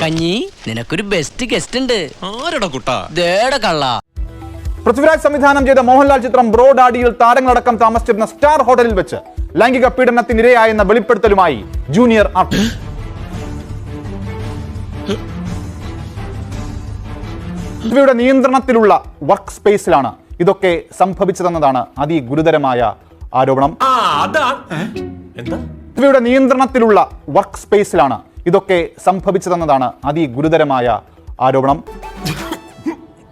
കഞ്ഞി നിനക്കൊരു best guest ഉണ്ട്. ആരടാ കുട്ടാ? ദേടാ കള്ള. പൃഥ്വിരാജ് സംവിധാനം ചെയ്ത മോഹൻലാൽ ചിത്രം ബ്രോ ഡാഡിയിൽ താരങ്ങളടക്കം താമസിച്ചിരുന്ന സ്റ്റാർ ഹോട്ടലിൽ വെച്ച് ലൈംഗിക പീഡനത്തിനിരയായെന്ന വെളിപ്പെടുത്തലുമായി ജൂനിയർ ആർട്ടിസ്റ്റ്. പൃഥ്വിയുടെ നിയന്ത്രണത്തിലുള്ള വർക്ക് സ്പേസിലാണ് ഇതൊക്കെ സംഭവിച്ചതെന്നതാണ് അതിഗുരുതരമായ ആരോപണം. പൃഥ്വിയുടെ നിയന്ത്രണത്തിലുള്ള വർക്ക് സ്പേസിലാണ് ഇതൊക്കെ സംഭവിച്ചതെന്നതാണ് അതിഗുരുതരമായ ആരോപണം.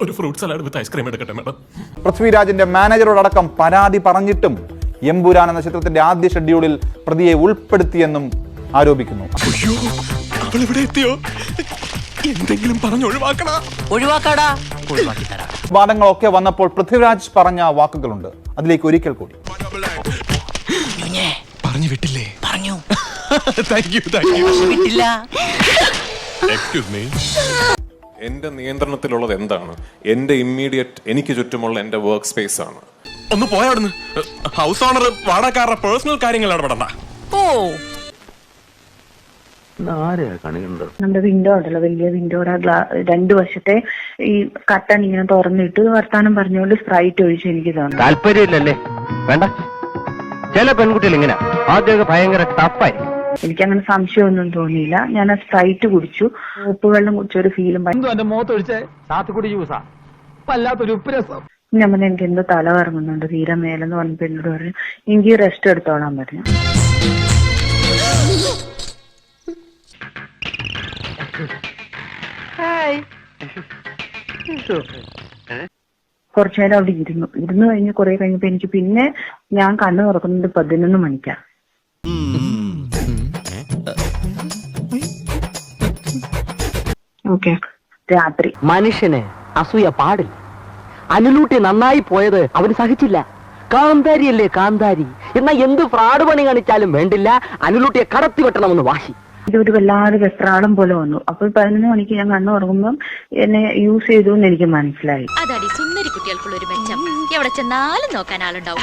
ഒരു ഫ്രൂട്ട് സലാഡ് വിത്ത് ഐസ്ക്രീം എടുക്കട്ടെ മാഡം. പൃഥ്വിരാജിന്റെ മാനേജറോടക്കം പരാതി പറഞ്ഞിട്ടും എമ്പുരാൻ എന്ന ചിത്രത്തിന്റെ ആദ്യ ഷെഡ്യൂളിൽ പ്രതിയെ ഉൾപ്പെടുത്തിയെന്നും ആരോപിക്കുന്നു. എന്തെങ്കിലും പറഞ്ഞു ഒഴിവാക്കാടാ. വാദങ്ങളൊക്കെ വന്നപ്പോൾ പൃഥ്വിരാജ് പറഞ്ഞ വാക്കുകളുണ്ട്. അതിലേക്ക് ഒരിക്കൽ കൂടി പറഞ്ഞു വിട്ടില്ലേ? പറഞ്ഞു വിട്ടില്ല. എന്റെ നിയന്ത്രണത്തിലുള്ളത് എന്താണ്? എന്റെ ഇമ്മീഡിയറ്റ് എനിക്ക് ചുറ്റുമുള്ള എന്റെ വർക്ക് സ്പേസ് ആണ്. ഒന്ന് പോയാടുന്ന്. ഹൗസ് ഓണർ വാടകക്കാരുടെ പേഴ്സണൽ കാര്യങ്ങൾ ഇടപെടണ്ട. നമ്മുടെ വിൻഡോ ഉണ്ടല്ലോ, വലിയ വിൻഡോയുടെ രണ്ടു വശത്തെ ഈ കട്ടൻ ഇങ്ങനെ തുറന്നിട്ട് വർത്താനം പറഞ്ഞുകൊണ്ട് സ്പ്രൈറ്റ് ഒഴിച്ച് എനിക്ക് തോന്നുന്നു. താല്പര്യമില്ലല്ലേ? വേണ്ട. ചില പെൺകുട്ടികൾ ഇങ്ങനെ ആദ്യമൊക്കെ ഭയങ്കര ടഫായിരിക്കും. എനിക്കങ്ങനെ സംശയമൊന്നും തോന്നിയില്ല. ഞാൻ ആ സ്പ്രൈറ്റ് കുടിച്ചു. ഉപ്പുവെള്ളം കുടിച്ചൊരു ഫീലും ഞാൻ പറഞ്ഞു എനിക്ക് എന്തോ തല കറങ്ങുന്നുണ്ട്, തീരെ മേലെന്ന് പറഞ്ഞപ്പോ എന്നോട് പറഞ്ഞു എനിക്ക് റെസ്റ്റ് എടുത്തോളാൻ പറഞ്ഞു. കുറച്ചു നേരം അവിടെ ഇരുന്നു കഴിഞ്ഞ് കുറെ കഴിഞ്ഞപ്പോ എനിക്ക് പിന്നെ ഞാൻ കണ്ണു തുറക്കുന്നത് 11 മണിക്കാ. ഓക്കെ, രാത്രി. മനുഷ്യന് അസൂയ പാടില്ല. അനുലൂട്ടി നന്നായി പോയത് അവന് സഹിച്ചില്ല. കാന്താരിയല്ലേ കാന്താരി. എന്നാ എന്ത് ഫ്രാഡ് പണി കാണിച്ചാലും വേണ്ടില്ല, അനുലൂട്ടിയെ കടത്തി വെട്ടണമെന്ന് വാശി. ഇതൊരു വല്ലാതെ വെപ്രാളം പോലെ വന്നു. അപ്പൊ 11 മണിക്ക് ഞാൻ കണ്ണു തുറക്കുമ്പോൾ എന്നെ യൂസ് ചെയ്തു എന്ന് എനിക്ക് മനസ്സിലായി. അതാടി സുന്ദരി കുട്ടികൾക്കുള്ള ഒരു മെച്ചം. എവിടെ ചെന്നാലും നോക്കാൻ ആളുണ്ടാവും.